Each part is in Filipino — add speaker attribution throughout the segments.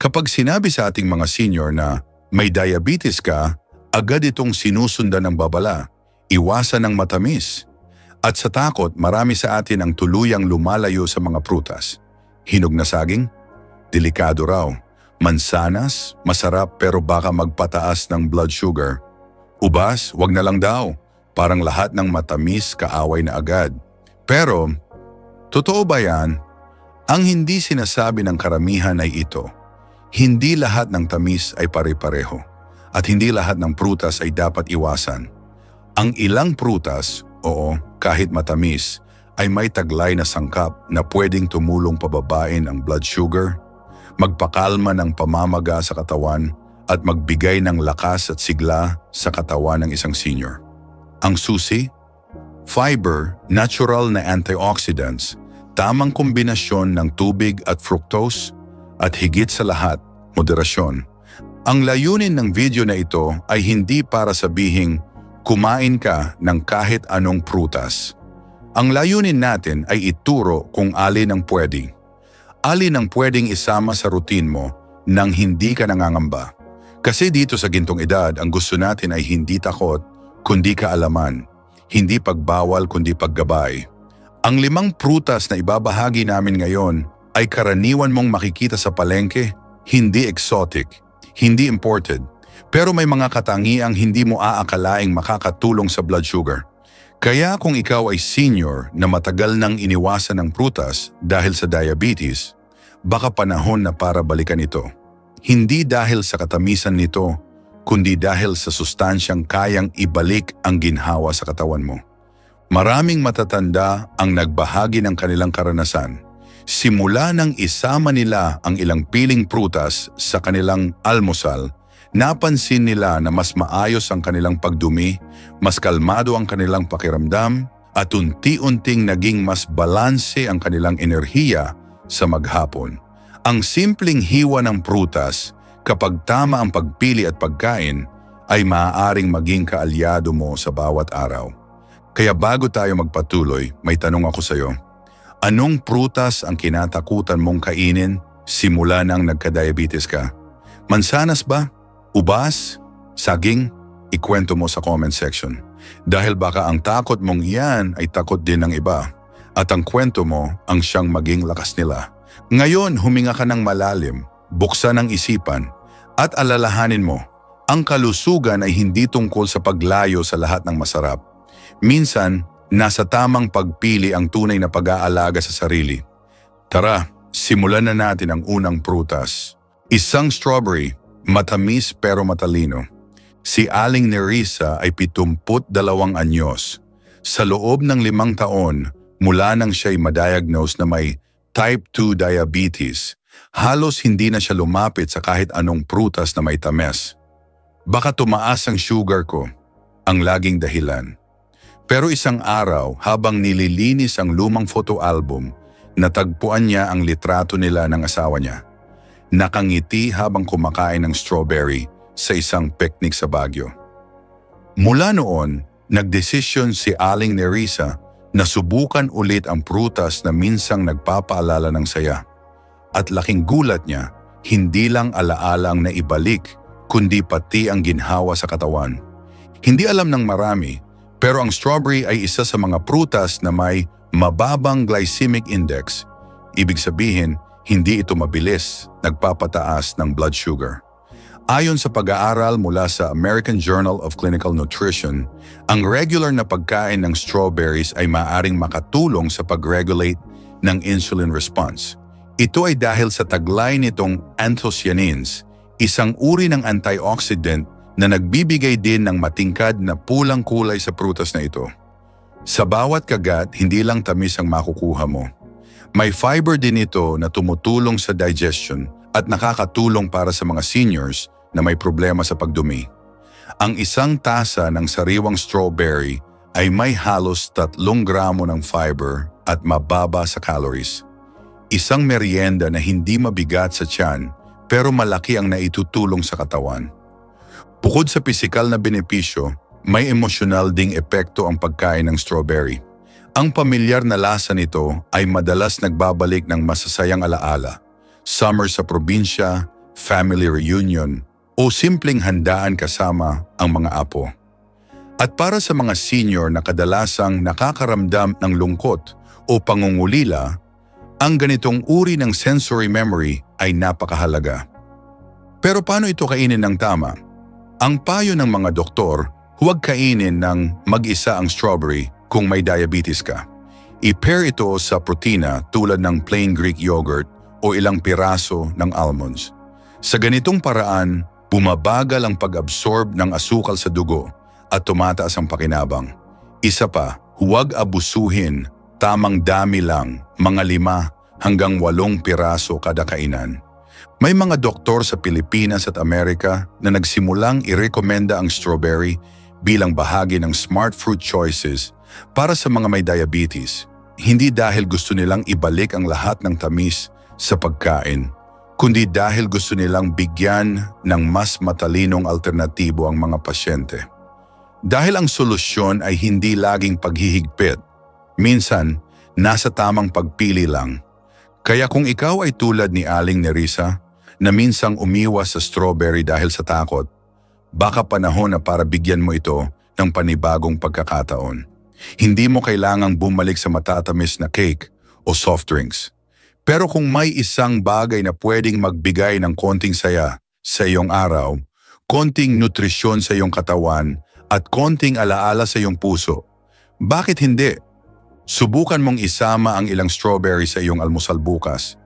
Speaker 1: Kapag sinabi sa ating mga senior na may diabetes ka, agad itong sinusundan ng babala, iwasan ng matamis. At sa takot, marami sa atin ang tuluyang lumalayo sa mga prutas. Hinog na saging? Delikado raw. Mansanas? Masarap pero baka magpataas ng blood sugar. Ubas? Wag na lang daw. Parang lahat ng matamis kaaway na agad. Pero, totoo ba yan? Ang hindi sinasabi ng karamihan ay ito. Hindi lahat ng tamis ay pare-pareho. At hindi lahat ng prutas ay dapat iwasan. Ang ilang prutas, oo, kahit matamis, ay may taglay na sangkap na pwedeng tumulong pababain ang blood sugar, magpakalma ng pamamaga sa katawan at magbigay ng lakas at sigla sa katawan ng isang senior. Ang susi? Fiber, natural na antioxidants, tamang kombinasyon ng tubig at fructose, at higit sa lahat, moderasyon. Ang layunin ng video na ito ay hindi para sabihing kumain ka ng kahit anong prutas. Ang layunin natin ay ituro kung alin ang pwedeng. Alin ang pwedeng isama sa routine mo nang hindi ka nangangamba. Kasi dito sa gintong edad, ang gusto natin ay hindi takot, kundi kaalaman. Hindi pagbawal, kundi paggabay. Ang 5 prutas na ibabahagi namin ngayon ay karaniwan mong makikita sa palengke, hindi exotic, hindi imported. Pero may mga katangiang hindi mo aakalaing makakatulong sa blood sugar. Kaya kung ikaw ay senior na matagal nang iniwasan ng prutas dahil sa diabetes, baka panahon na para balikan ito. Hindi dahil sa katamisan nito, kundi dahil sa sustansyang kayang ibalik ang ginhawa sa katawan mo. Maraming matatanda ang nagbahagi ng kanilang karanasan. Simula nang isama nila ang ilang piling prutas sa kanilang almusal, napansin nila na mas maayos ang kanilang pagdumi, mas kalmado ang kanilang pakiramdam, at unti-unting naging mas balanse ang kanilang enerhiya sa maghapon. Ang simpleng hiwa ng prutas, kapag tama ang pagpili at pagkain, ay maaaring maging kaalyado mo sa bawat araw. Kaya bago tayo magpatuloy, may tanong ako sa iyo. Anong prutas ang kinatakutan mong kainin simula nang nagka-diabetes ka? Mansanas ba? Ubas? Saging? Ikwento mo sa comment section. Dahil baka ang takot mong iyan ay takot din ng iba. At ang kwento mo ang siyang maging lakas nila. Ngayon, huminga ka ng malalim, buksan ang isipan, at alalahanin mo, ang kalusugan ay hindi tungkol sa paglayo sa lahat ng masarap. Minsan, nasa tamang pagpili ang tunay na pag-aalaga sa sarili. Tara, simulan na natin ang unang prutas. Isang strawberry, matamis pero matalino. Si Aling Nerissa ay 72 anyos. Sa loob ng 5 taon, mula nang siya'y madiagnose na may type 2 diabetes, halos hindi na siya lumapit sa kahit anong prutas na may tamis. Baka tumaas ang sugar ko, ang laging dahilan. Pero isang araw, habang nililinis ang lumang photo album, natagpuan niya ang litrato nila ng asawa niya. Nakangiti habang kumakain ng strawberry sa isang picnic sa Baguio. Mula noon, nagdesisyon si Aling Nerissa na subukan ulit ang prutas na minsang nagpapaalala ng saya. At laking gulat niya, hindi lang alaala ang naibalik, kundi pati ang ginhawa sa katawan. Hindi alam ng marami, pero ang strawberry ay isa sa mga prutas na may mababang glycemic index. Ibig sabihin, hindi ito mabilis, nagpapataas ng blood sugar. Ayon sa pag-aaral mula sa American Journal of Clinical Nutrition, ang regular na pagkain ng strawberries ay maaaring makatulong sa pag-regulate ng insulin response. Ito ay dahil sa taglay nitong anthocyanins, isang uri ng antioxidant na nagbibigay din ng matingkad na pulang kulay sa prutas na ito. Sa bawat kagat, hindi lang tamis ang makukuha mo. May fiber din ito na tumutulong sa digestion at nakakatulong para sa mga seniors na may problema sa pagdumi. Ang isang tasa ng sariwang strawberry ay may halos 3 gramo ng fiber at mababa sa calories. Isang merienda na hindi mabigat sa tiyan pero malaki ang naitutulong sa katawan. Bukod sa pisikal na benepisyo, may emosyonal ding epekto ang pagkain ng strawberry. Ang pamilyar na lasa nito ay madalas nagbabalik ng masasayang alaala. Summer sa probinsya, family reunion, o simpleng handaan kasama ang mga apo. At para sa mga senior na kadalasang nakakaramdam ng lungkot o pangungulila, ang ganitong uri ng sensory memory ay napakahalaga. Pero paano ito kainin ng tama? Ang payo ng mga doktor, huwag kainin ng mag-isa ang strawberry kung may diabetes ka. I-pair ito sa protina tulad ng plain Greek yogurt o ilang piraso ng almonds. Sa ganitong paraan, bumabagal ang pag-absorb ng asukal sa dugo at tumataas ang pakinabang. Isa pa, huwag abusuhin, tamang dami lang, mga 5 hanggang 8 piraso kada kainan. May mga doktor sa Pilipinas at Amerika na nagsimulang irekomenda ang strawberry bilang bahagi ng Smart Fruit Choices para sa mga may diabetes, hindi dahil gusto nilang ibalik ang lahat ng tamis sa pagkain, kundi dahil gusto nilang bigyan ng mas matalinong alternatibo ang mga pasyente. Dahil ang solusyon ay hindi laging paghihigpit, minsan nasa tamang pagpili lang. Kaya kung ikaw ay tulad ni Aling Nerissa na minsang umiwas sa strawberry dahil sa takot, baka panahon na para bigyan mo ito ng panibagong pagkakataon. Hindi mo kailangang bumalik sa matatamis na cake o soft drinks. Pero kung may isang bagay na pwedeng magbigay ng konting saya sa iyong araw, konting nutrisyon sa iyong katawan at konting alaala sa iyong puso, bakit hindi? Subukan mong isama ang ilang strawberry sa iyong almusal bukas.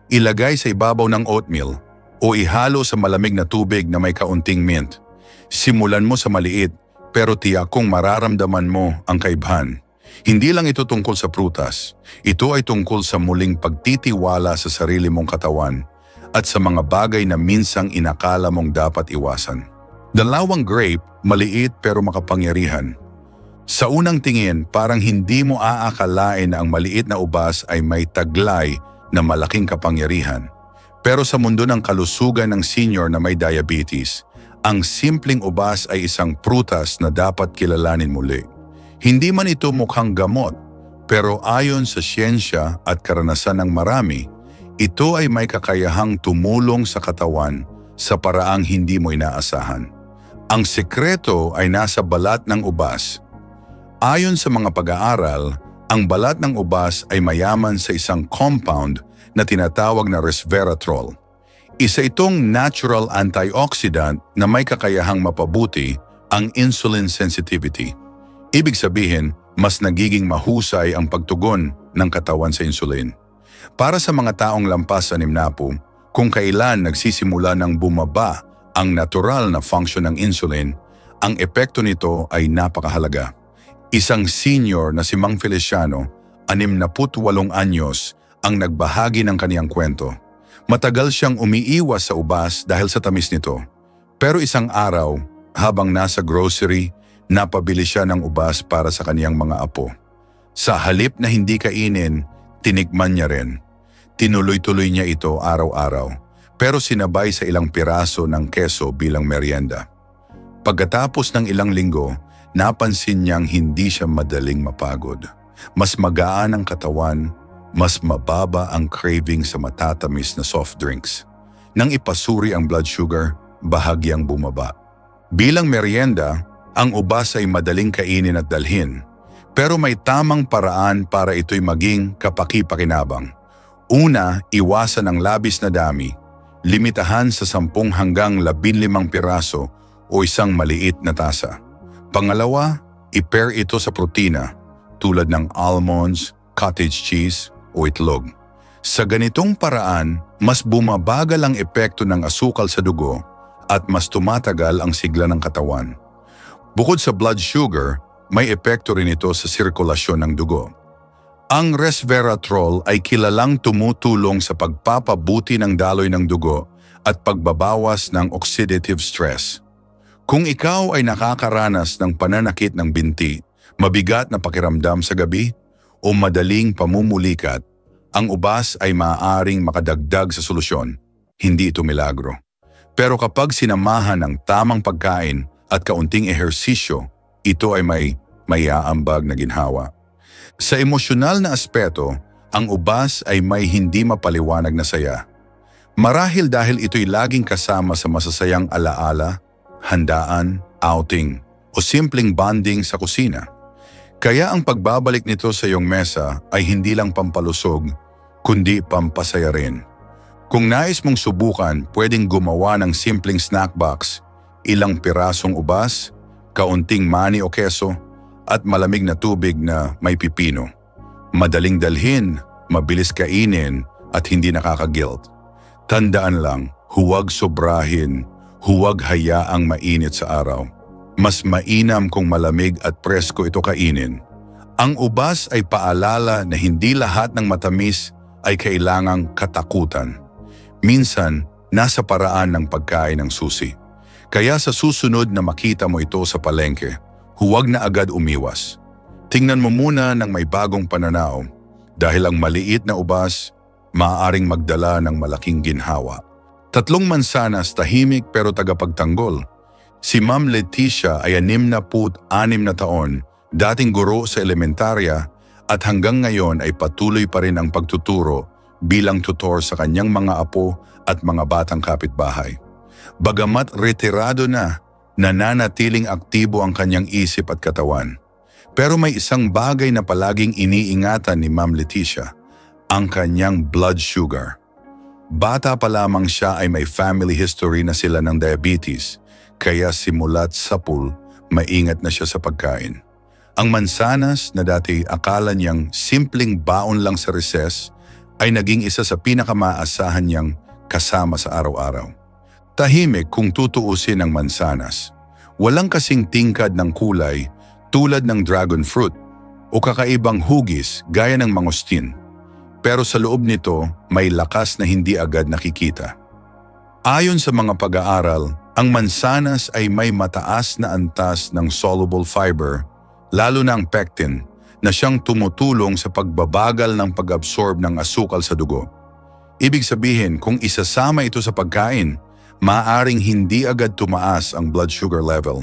Speaker 1: Ilagay sa ibabaw ng oatmeal o ihalo sa malamig na tubig na may kaunting mint. Simulan mo sa maliit pero tiyak kong mararamdaman mo ang kaibahan. Hindi lang ito tungkol sa prutas. Ito ay tungkol sa muling pagtitiwala sa sarili mong katawan at sa mga bagay na minsang inakala mong dapat iwasan. Dalawang grape, maliit pero makapangyarihan. Sa unang tingin, parang hindi mo aakalain na ang maliit na ubas ay may taglay na malaking kapangyarihan. Pero sa mundo ng kalusugan ng senior na may diabetes, ang simpleng ubas ay isang prutas na dapat kilalanin muli. Hindi man ito mukhang gamot, pero ayon sa siyensya at karanasan ng marami, ito ay may kakayahang tumulong sa katawan sa paraang hindi mo inaasahan. Ang sekreto ay nasa balat ng ubas. Ayon sa mga pag-aaral, ang balat ng ubas ay mayaman sa isang compound na tinatawag na resveratrol. Isa itong natural antioxidant na may kakayahang mapabuti ang insulin sensitivity. Ibig sabihin, mas nagiging mahusay ang pagtugon ng katawan sa insulin. Para sa mga taong lampas sa 60, kung kailan nagsisimula ng bumaba ang natural na function ng insulin, ang epekto nito ay napakahalaga. Isang senior na si Mang Feliciano, 68 anyos, ang nagbahagi ng kaniyang kwento. Matagal siyang umiiwas sa ubas dahil sa tamis nito. Pero isang araw, habang nasa grocery, napabili siya ng ubas para sa kaniyang mga apo. Sa halip na hindi kainin, tinikman niya rin. Tinuloy-tuloy niya ito araw-araw, pero sinabay sa ilang piraso ng keso bilang merienda. Pagkatapos ng ilang linggo, napansin niyang hindi siya madaling mapagod. Mas magaan ang katawan, mas mababa ang craving sa matatamis na soft drinks. Nang ipasuri ang blood sugar, bahagyang bumaba. Bilang merienda, ang ubas ay madaling kainin at dalhin, pero may tamang paraan para ito'y maging kapaki-pakinabang. Una, iwasan ang labis na dami, limitahan sa 10 hanggang 15 piraso o isang maliit na tasa. Pangalawa, i-pair ito sa protina tulad ng almonds, cottage cheese o itlog. Sa ganitong paraan, mas bumabagal ang epekto ng asukal sa dugo at mas tumatagal ang sigla ng katawan. Bukod sa blood sugar, may epekto rin ito sa sirkulasyon ng dugo. Ang resveratrol ay kilalang tumutulong sa pagpapabuti ng daloy ng dugo at pagbabawas ng oxidative stress. Kung ikaw ay nakakaranas ng pananakit ng binti, mabigat na pakiramdam sa gabi, o madaling pamumulikat, ang ubas ay maaaring makadagdag sa solusyon. Hindi ito milagro. Pero kapag sinamahan ng tamang pagkain at kaunting ehersisyo, ito ay may aambag na ginhawa. Sa emosyonal na aspeto, ang ubas ay may hindi mapaliwanag na saya. Marahil dahil ito'y laging kasama sa masasayang alaala, handaan, outing, o simpleng bonding sa kusina. Kaya ang pagbabalik nito sa iyong mesa ay hindi lang pampalusog, kundi pampasaya rin. Kung nais mong subukan, pwedeng gumawa ng simpleng snack box, ilang pirasong ubas, kaunting mani o keso, at malamig na tubig na may pipino. Madaling dalhin, mabilis kainin, at hindi nakaka-guilt. Tandaan lang, huwag sobrahin, huwag hayaang mainit sa araw. Mas mainam kung malamig at presko ito kainin. Ang ubas ay paalala na hindi lahat ng matamis ay kailangang katakutan. Minsan, nasa paraan ng pagkain ng susi. Kaya sa susunod na makita mo ito sa palengke, huwag na agad umiwas. Tingnan mo muna ng may bagong pananaw dahil ang maliit na ubas maaaring magdala ng malaking ginhawa. 3 mansanas tahimik pero tagapagtanggol. Si Ma'am Leticia ay 66 na taon, dating guro sa elementarya at hanggang ngayon ay patuloy pa rin ang pagtuturo bilang tutor sa kanyang mga apo at mga batang kapitbahay. Bagamat retirado na, nananatiling aktibo ang kanyang isip at katawan. Pero may isang bagay na palaging iniingatan ni Ma'am Leticia, ang kanyang blood sugar. Bata pa lamang siya ay may family history na sila ng diabetes, kaya simula't sapul, maingat na siya sa pagkain. Ang mansanas na dati akala niyang simpleng baon lang sa recess ay naging isa sa pinakamaasahan niyang kasama sa araw-araw. Tahimik kung tutuusin ang mansanas. Walang kasing tingkad ng kulay tulad ng dragon fruit o kakaibang hugis gaya ng mangosteen. Pero sa loob nito, may lakas na hindi agad nakikita. Ayon sa mga pag-aaral, ang mansanas ay may mataas na antas ng soluble fiber, lalo na ang pectin, na siyang tumutulong sa pagbabagal ng pag-absorb ng asukal sa dugo. Ibig sabihin, kung isasama ito sa pagkain, maaaring hindi agad tumaas ang blood sugar level.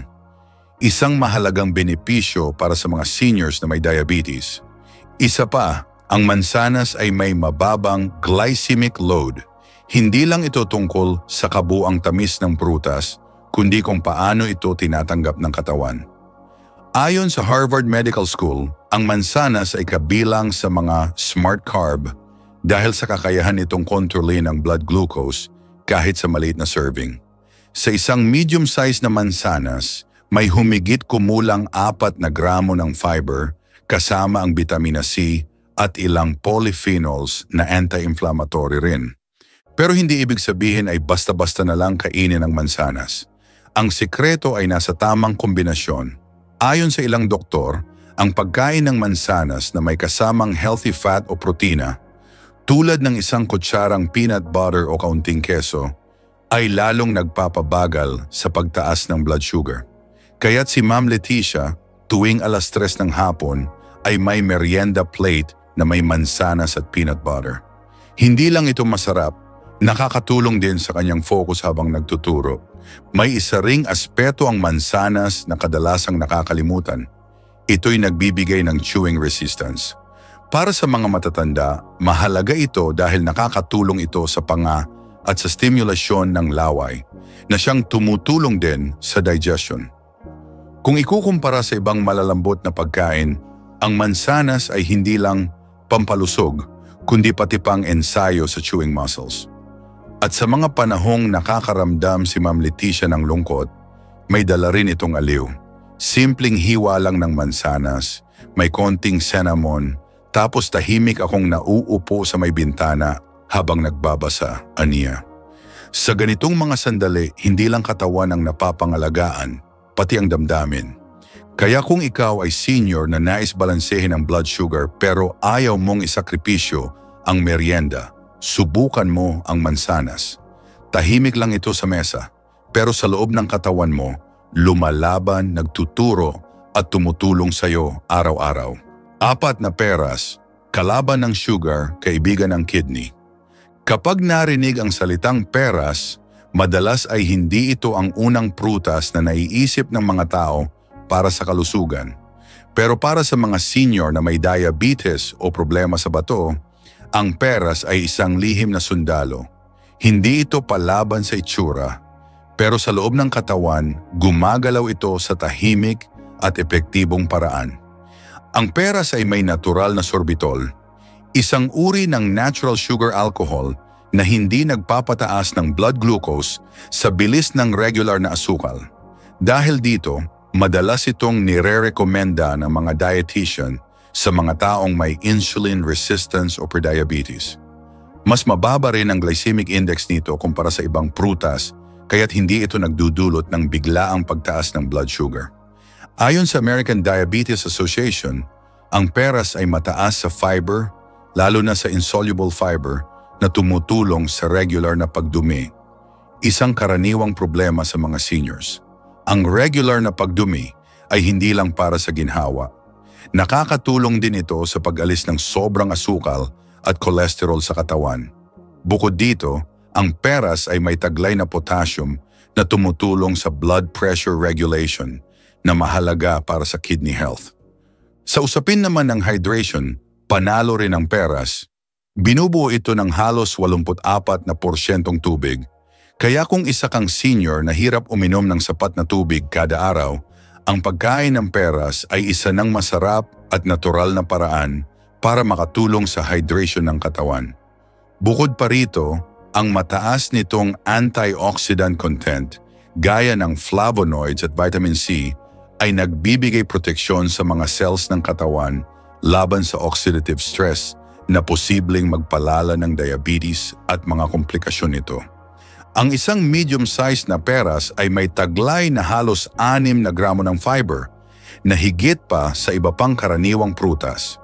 Speaker 1: Isang mahalagang benepisyo para sa mga seniors na may diabetes. Isa pa, ang mansanas ay may mababang glycemic load. Hindi lang ito tungkol sa kabuang tamis ng prutas, kundi kung paano ito tinatanggap ng katawan. Ayon sa Harvard Medical School, ang mansanas ay kabilang sa mga smart carb dahil sa kakayahan nitong kontrolin ang blood glucose kahit sa maliit na serving. Sa isang medium-sized na mansanas, may humigit kumulang 4 na gramo ng fiber kasama ang vitamina C at ilang polyphenols na anti-inflammatory rin. Pero hindi ibig sabihin ay basta-basta na lang kainin ang mansanas. Ang sikreto ay nasa tamang kombinasyon. Ayon sa ilang doktor, ang pagkain ng mansanas na may kasamang healthy fat o protina, tulad ng isang kutsarang peanut butter o kaunting keso, ay lalong nagpapabagal sa pagtaas ng blood sugar. Kaya't si Ma'am Leticia, tuwing 3:00 ng hapon, ay may merienda plate na may mansanas at peanut butter. Hindi lang ito masarap, nakakatulong din sa kanyang focus habang nagtuturo. May isa ring aspeto ang mansanas na kadalasang nakakalimutan. Ito'y nagbibigay ng chewing resistance. Para sa mga matatanda, mahalaga ito dahil nakakatulong ito sa panga at sa stimulasyon ng laway, na siyang tumutulong din sa digestion. Kung ikukumpara sa ibang malalambot na pagkain, ang mansanas ay hindi lang pampalusog, kundi pati pang ensayo sa chewing muscles. At sa mga panahong nakakaramdam si Ma'am Leticia ng lungkot, may dala rin itong aliw. Simpleng hiwa lang ng mansanas, may konting cinnamon, tapos tahimik akong nauupo sa may bintana habang nagbabasa, aniya. Sa ganitong mga sandali, hindi lang katawan ang napapangalagaan, pati ang damdamin. Kaya kung ikaw ay senior na nais balansehin ang blood sugar pero ayaw mong isakripisyo ang merienda, subukan mo ang mansanas. Tahimik lang ito sa mesa, pero sa loob ng katawan mo, lumalaban, nagtuturo at tumutulong sa iyo araw-araw. 4 na peras, kalaban ng sugar, kaibigan ng kidney. Kapag narinig ang salitang peras, madalas ay hindi ito ang unang prutas na naiisip ng mga tao para sa kalusugan. Pero para sa mga senior na may diabetes o problema sa bato, ang peras ay isang lihim na sundalo. Hindi ito palaban sa itsura, pero sa loob ng katawan, gumagalaw ito sa tahimik at epektibong paraan. Ang peras ay may natural na sorbitol, isang uri ng natural sugar alcohol na hindi nagpapataas ng blood glucose sa bilis ng regular na asukal. Dahil dito, madalas itong nire-rekomenda ng mga dietitian sa mga taong may insulin resistance o prediabetes. Mas mababa rin ang glycemic index nito kumpara sa ibang prutas, kaya't hindi ito nagdudulot ng biglaang pagtaas ng blood sugar. Ayon sa American Diabetes Association, ang peras ay mataas sa fiber, lalo na sa insoluble fiber, na tumutulong sa regular na pagdumi, isang karaniwang problema sa mga seniors. Ang regular na pagdumi ay hindi lang para sa ginhawa. Nakakatulong din ito sa pag-alis ng sobrang asukal at cholesterol sa katawan. Bukod dito, ang peras ay may taglay na potassium na tumutulong sa blood pressure regulation na mahalaga para sa kidney health. Sa usapin naman ng hydration, panalo rin ang peras. Binubuo ito ng halos 84% tubig, kaya kung isa kang senior na hirap uminom ng sapat na tubig kada araw, ang pagkain ng peras ay isa ng masarap at natural na paraan para makatulong sa hydration ng katawan. Bukod pa rito, ang mataas nitong antioxidant content, gaya ng flavonoids at vitamin C, ay nagbibigay proteksyon sa mga cells ng katawan laban sa oxidative stress na posibleng magpalala ng diabetes at mga komplikasyon nito. Ang isang medium-sized na peras ay may taglay na halos 6 na gramo ng fiber na higit pa sa iba pang karaniwang prutas.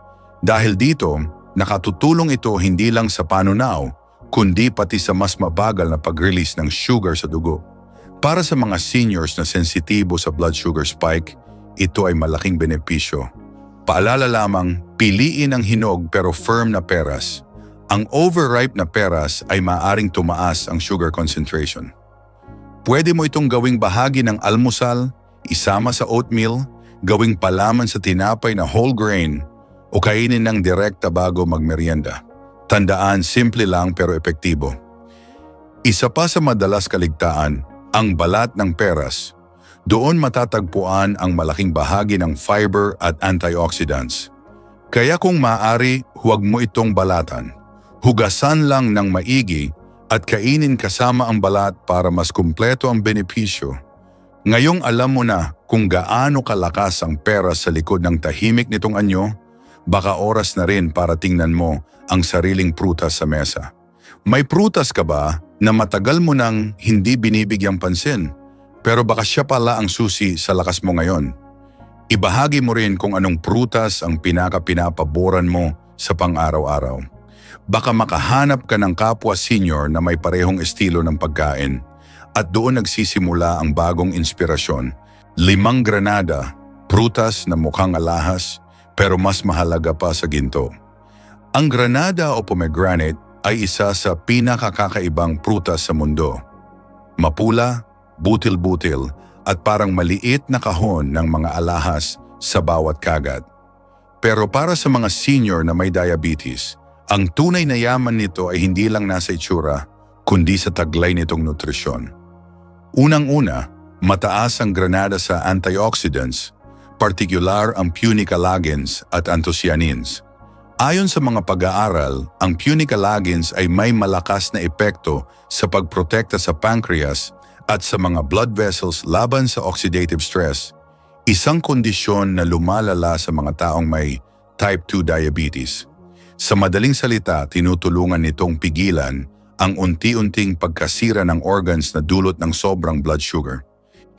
Speaker 1: Dahil dito, nakatutulong ito hindi lang sa panunaw, kundi pati sa mas mabagal na pag-release ng sugar sa dugo. Para sa mga seniors na sensitibo sa blood sugar spike, ito ay malaking benepisyo. Paalala lamang, piliin ang hinog pero firm na peras. Ang overripe na peras ay maaring tumaas ang sugar concentration. Pwede mo itong gawing bahagi ng almusal, isama sa oatmeal, gawing palaman sa tinapay na whole grain, o kainin ng direkta bago magmerienda. Tandaan, simple lang pero epektibo. Isa pa sa madalas kaligtaan, ang balat ng peras. Doon matatagpuan ang malaking bahagi ng fiber at antioxidants. Kaya kung maaari, huwag mo itong balatan. Hugasan lang ng maigi at kainin kasama ang balat para mas kumpleto ang benepisyo. Ngayong alam mo na kung gaano kalakas ang peras sa likod ng tahimik nitong anyo, baka oras na rin para tingnan mo ang sariling prutas sa mesa. May prutas ka ba na matagal mo nang hindi binibigyang pansin? Pero baka siya pala ang susi sa lakas mo ngayon. Ibahagi mo rin kung anong prutas ang pinaka-pinapaboran mo sa pang-araw-araw. Baka makahanap ka ng kapwa senior na may parehong estilo ng pagkain at doon nagsisimula ang bagong inspirasyon. 5 granada, prutas na mukhang alahas pero mas mahalaga pa sa ginto. Ang granada o pomegranate ay isa sa pinakakakaibang prutas sa mundo. Mapula, butil-butil at parang maliit na kahon ng mga alahas sa bawat kagat. Pero para sa mga senior na may diabetes, ang tunay na yaman nito ay hindi lang nasa itsura, kundi sa taglay nitong nutrisyon. Unang-una, mataas ang granada sa antioxidants, partikular ang punicalagins at anthocyanins. Ayon sa mga pag-aaral, ang punicalagins ay may malakas na epekto sa pagprotekta sa pancreas at sa mga blood vessels laban sa oxidative stress, isang kondisyon na lumalala sa mga taong may type 2 diabetes. Sa madaling salita, tinutulungan nitong pigilan ang unti-unting pagkasira ng organs na dulot ng sobrang blood sugar.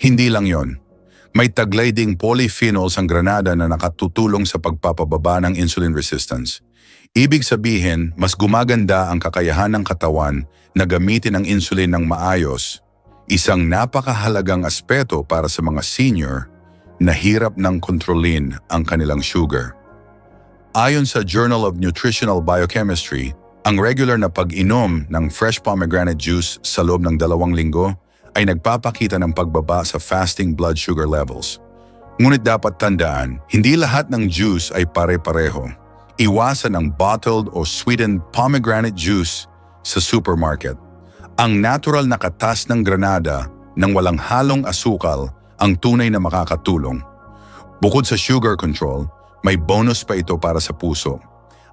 Speaker 1: Hindi lang yon. May taglay ding polyphenols ang granada na nakatutulong sa pagpapababa ng insulin resistance. Ibig sabihin, mas gumaganda ang kakayahan ng katawan na gamitin ang insulin ng maayos, isang napakahalagang aspeto para sa mga senior na hirap ng kontrolin ang kanilang sugar. Ayon sa Journal of Nutritional Biochemistry, ang regular na pag-inom ng fresh pomegranate juice sa loob ng 2 linggo ay nagpapakita ng pagbaba sa fasting blood sugar levels. Ngunit dapat tandaan, hindi lahat ng juice ay pare-pareho. Iwasan ang bottled o sweetened pomegranate juice sa supermarket. Ang natural na katas ng granada nang walang halong asukal ang tunay na makakatulong. Bukod sa sugar control, may bonus pa ito para sa puso.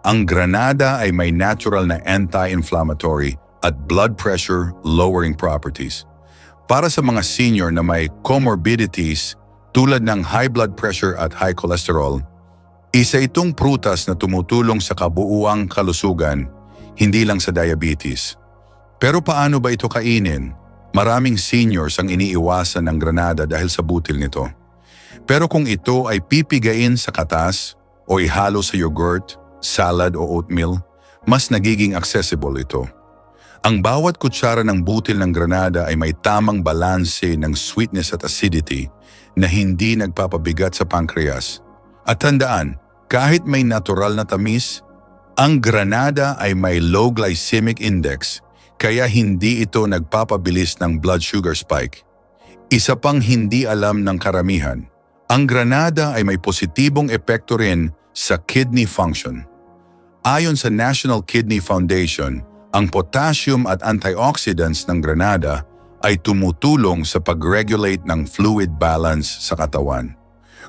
Speaker 1: Ang granada ay may natural na anti-inflammatory at blood pressure lowering properties. Para sa mga senior na may comorbidities tulad ng high blood pressure at high cholesterol, isa itong prutas na tumutulong sa kabuuang kalusugan, hindi lang sa diabetes. Pero paano ba ito kainin? Maraming seniors ang iniiwasan ng granada dahil sa butil nito. Pero kung ito ay pipigain sa katas o ihalo sa yogurt, salad o oatmeal, mas nagiging accessible ito. Ang bawat kutsara ng butil ng granada ay may tamang balanse ng sweetness at acidity na hindi nagpapabigat sa pancreas. At tandaan, kahit may natural na tamis, ang granada ay may low glycemic index, kaya hindi ito nagpapabilis ng blood sugar spike. Isa pang hindi alam ng karamihan, ang granada ay may positibong epekto rin sa kidney function. Ayon sa National Kidney Foundation, ang potassium at antioxidants ng granada ay tumutulong sa pag-regulate ng fluid balance sa katawan.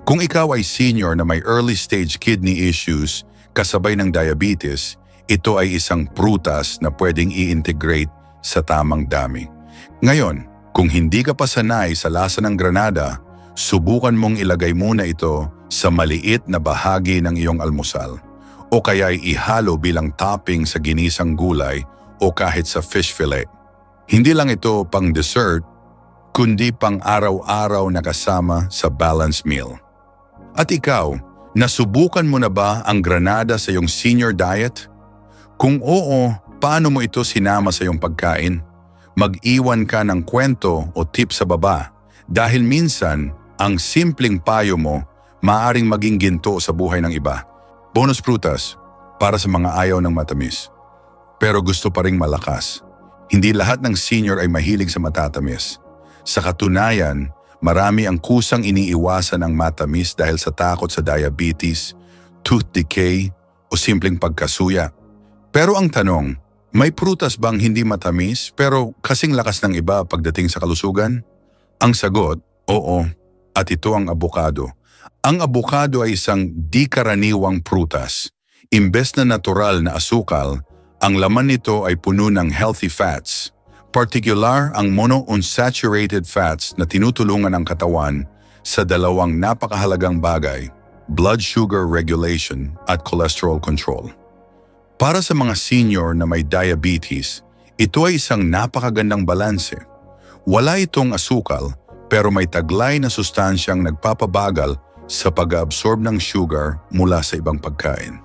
Speaker 1: Kung ikaw ay senior na may early stage kidney issues kasabay ng diabetes, ito ay isang prutas na pwedeng i-integrate sa tamang dami. Ngayon, kung hindi ka pa sanay sa lasa ng granada, subukan mong ilagay muna ito sa maliit na bahagi ng iyong almusal o kaya ihalo bilang topping sa ginisang gulay o kahit sa fish fillet. Hindi lang ito pang dessert, kundi pang araw-araw na kasama sa balanced meal. At ikaw, nasubukan mo na ba ang granada sa iyong senior diet? Kung oo, paano mo ito sinama sa iyong pagkain? Mag-iwan ka ng kwento o tip sa baba dahil minsan ang simpleng payo mo maaring maging ginto sa buhay ng iba. Bonus prutas para sa mga ayaw ng matamis. Pero gusto pa ring malakas. Hindi lahat ng senior ay mahilig sa matatamis. Sa katunayan, marami ang kusang iniiwasan ng matamis dahil sa takot sa diabetes, tooth decay o simpleng pagkasuya. Pero ang tanong, may prutas bang hindi matamis pero kasing lakas ng iba pagdating sa kalusugan? Ang sagot, oo, at ito ang abukado. Ang abukado ay isang di-karaniwang prutas. Imbes na natural na asukal, ang laman nito ay puno ng healthy fats. Particular ang monounsaturated fats na tinutulungan ang katawan sa dalawang napakahalagang bagay, blood sugar regulation at cholesterol control. Para sa mga senior na may diabetes, ito ay isang napakagandang balanse. Wala itong asukal pero may taglay na sustansyang nagpapabagal sa pag-absorb ng sugar mula sa ibang pagkain.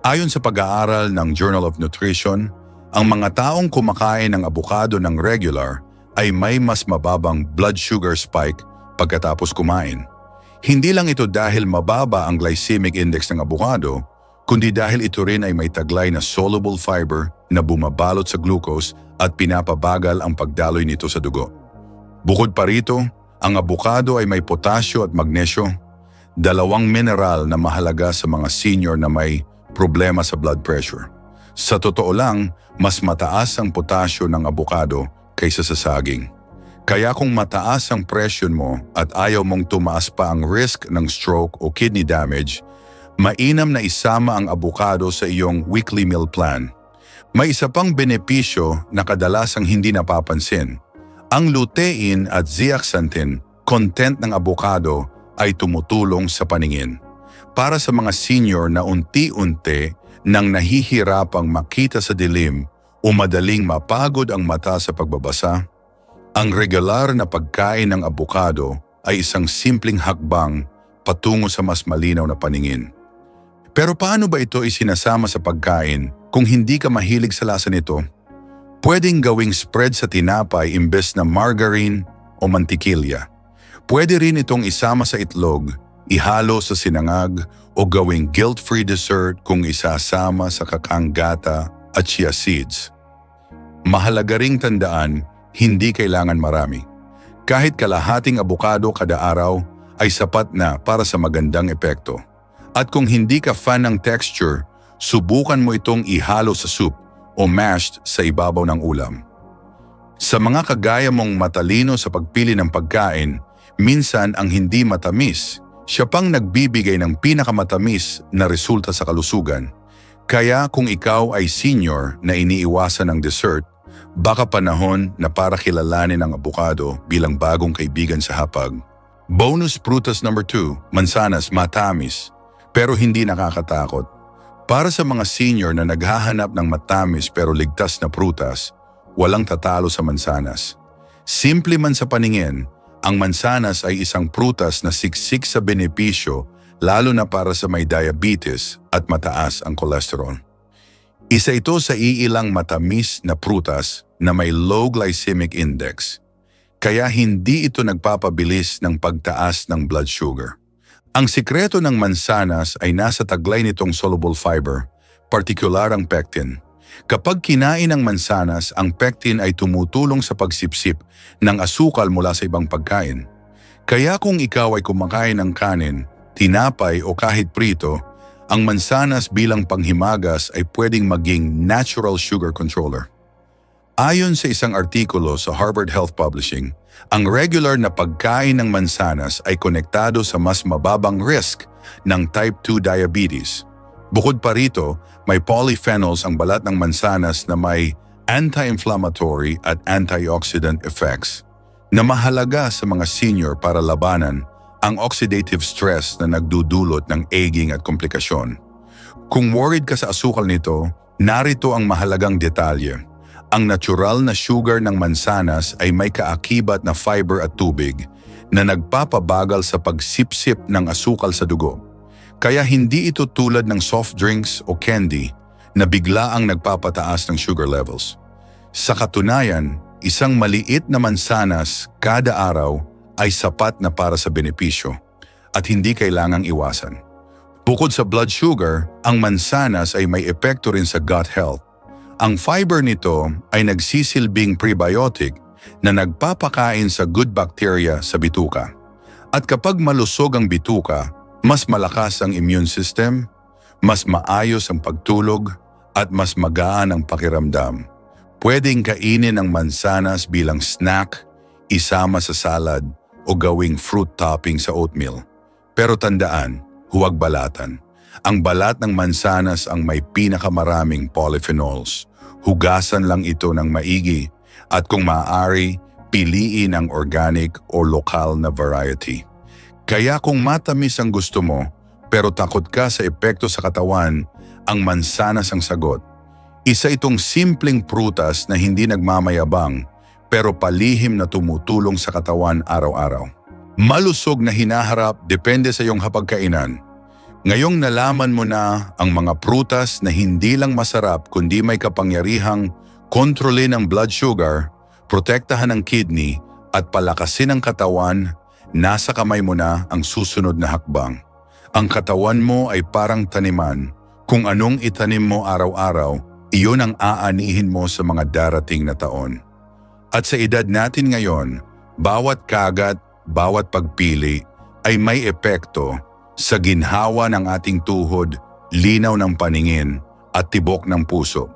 Speaker 1: Ayon sa pag-aaral ng Journal of Nutrition, ang mga taong kumakain ng abukado ng regular ay may mas mababang blood sugar spike pagkatapos kumain. Hindi lang ito dahil mababa ang glycemic index ng abukado, kundi dahil ito rin ay may taglay na soluble fiber na bumabalot sa glucose at pinapabagal ang pagdaloy nito sa dugo. Bukod pa rito, ang abukado ay may potasyo at magnesyo, dalawang mineral na mahalaga sa mga senior na may problema sa blood pressure. Sa totoo lang, mas mataas ang potasyo ng abukado kaysa sa saging. Kaya kung mataas ang presyon mo at ayaw mong tumaas pa ang risk ng stroke o kidney damage, mainam na isama ang abukado sa iyong weekly meal plan. May isa pang benepisyo na kadalasang hindi napapansin. Ang lutein at zeaxanthin, content ng abukado, ay tumutulong sa paningin. Para sa mga senior na unti-unti nang nahihirapang makita sa dilim o madaling mapagod ang mata sa pagbabasa, ang regular na pagkain ng abukado ay isang simpleng hakbang patungo sa mas malinaw na paningin. Pero paano ba ito isinasama sa pagkain kung hindi ka mahilig sa lasa nito? Pwedeng gawing spread sa tinapay imbes na margarine o mantikilya. Pwede rin itong isama sa itlog, ihalo sa sinangag o gawing guilt-free dessert kung isasama sa kakanggata at chia seeds. Mahalaga ring tandaan, hindi kailangan marami. Kahit kalahating abukado kada araw ay sapat na para sa magandang epekto. At kung hindi ka fan ng texture, subukan mo itong ihalo sa soup o mashed sa ibabaw ng ulam. Sa mga kagaya mong matalino sa pagpili ng pagkain, minsan ang hindi matamis, siya pang nagbibigay ng pinakamatamis na resulta sa kalusugan. Kaya kung ikaw ay senior na iniiwasan ng dessert, baka panahon na para kilalanin ang abukado bilang bagong kaibigan sa hapag. Bonus prutas number 2, mansanas, matamis, pero hindi nakakatakot. Para sa mga senior na naghahanap ng matamis pero ligtas na prutas, walang tatalo sa mansanas. Simple man sa paningin, ang mansanas ay isang prutas na siksik sa benepisyo lalo na para sa may diabetes at mataas ang kolesterol. Isa ito sa iilang matamis na prutas na may low glycemic index, kaya hindi ito nagpapabilis ng pagtaas ng blood sugar. Ang sikreto ng mansanas ay nasa taglay nitong soluble fiber, partikular ang pectin. Kapag kinain ng mansanas, ang pectin ay tumutulong sa pagsipsip ng asukal mula sa ibang pagkain. Kaya kung ikaw ay kumakain ng kanin, tinapay o kahit prito, ang mansanas bilang panghimagas ay pwedeng maging natural sugar controller. Ayon sa isang artikulo sa Harvard Health Publishing, ang regular na pagkain ng mansanas ay konektado sa mas mababang risk ng type 2 diabetes. Bukod pa rito, may polyphenols ang balat ng mansanas na may anti-inflammatory at antioxidant effects na mahalaga sa mga senior para labanan ang oxidative stress na nagdudulot ng aging at komplikasyon. Kung worried ka sa asukal nito, narito ang mahalagang detalye. Ang natural na sugar ng mansanas ay may kaakibat na fiber at tubig na nagpapabagal sa pagsipsip ng asukal sa dugo. Kaya hindi ito tulad ng soft drinks o candy na bigla ang nagpapataas ng sugar levels. Sa katunayan, isang maliit na mansanas kada araw ay sapat na para sa benepisyo at hindi kailangang iwasan. Bukod sa blood sugar, ang mansanas ay may epekto rin sa gut health. Ang fiber nito ay nagsisilbing prebiotic na nagpapakain sa good bacteria sa bituka. At kapag malusog ang bituka, mas malakas ang immune system, mas maayos ang pagtulog, at mas magaan ang pakiramdam. Pwedeng kainin ang mansanas bilang snack, isama sa salad, o gawing fruit topping sa oatmeal. Pero tandaan, huwag balatan. Ang balat ng mansanas ang may pinakamaraming polyphenols. Hugasan lang ito ng maigi at kung maaari, piliin ang organic o lokal na variety. Kaya kung matamis ang gusto mo, pero takot ka sa epekto sa katawan, ang mansanas ang sagot. Isa itong simpleng prutas na hindi nagmamayabang, pero palihim na tumutulong sa katawan araw-araw. Malusog na hinaharap depende sa iyong hapagkainan. Ngayong nalaman mo na ang mga prutas na hindi lang masarap kundi may kapangyarihang kontrolin ang blood sugar, protektahan ang kidney at palakasin ang katawan, nasa kamay mo na ang susunod na hakbang. Ang katawan mo ay parang taniman. Kung anong itanim mo araw-araw, iyon ang aanihin mo sa mga darating na taon. At sa edad natin ngayon, bawat kagat, bawat pagpili ay may epekto sa ginhawa ng ating tuhod, linaw ng paningin at tibok ng puso.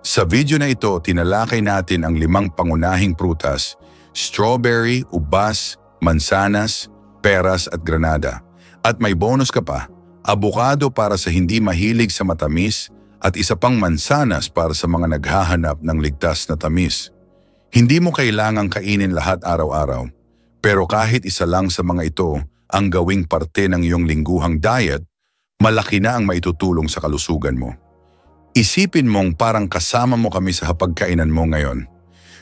Speaker 1: Sa video na ito, tinalakay natin ang 5 pangunahing prutas: strawberry, ubas, mansanas, peras at granada. At may bonus ka pa, abukado para sa hindi mahilig sa matamis at isa pang mansanas para sa mga naghahanap ng ligtas na tamis. Hindi mo kailangang kainin lahat araw-araw, pero kahit isa lang sa mga ito ang gawing parte ng iyong lingguhang diet, malaki na ang maitutulong sa kalusugan mo. Isipin mong parang kasama mo kami sa hapagkainan mo ngayon.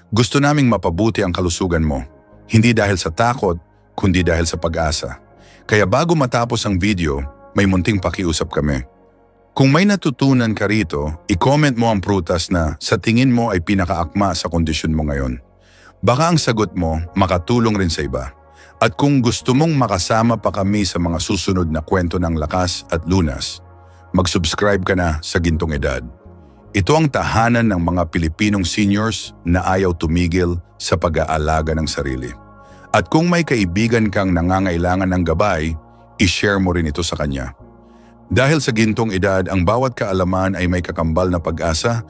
Speaker 1: Gusto naming mapabuti ang kalusugan mo, hindi dahil sa takot, kundi dahil sa pag-asa. Kaya bago matapos ang video, may munting pakiusap kami. Kung may natutunan ka rito, i-comment mo ang prutas na sa tingin mo ay pinakaakma sa kondisyon mo ngayon. Baka ang sagot mo makatulong rin sa iba. At kung gusto mong makasama pa kami sa mga susunod na kwento ng lakas at lunas, mag-subscribe ka na sa Gintong Edad. Ito ang tahanan ng mga Pilipinong seniors na ayaw tumigil sa pag-aalaga ng sarili. At kung may kaibigan kang nangangailangan ng gabay, i-share mo rin ito sa kanya. Dahil sa Gintong Edad, ang bawat kaalaman ay may kakambal na pag-asa,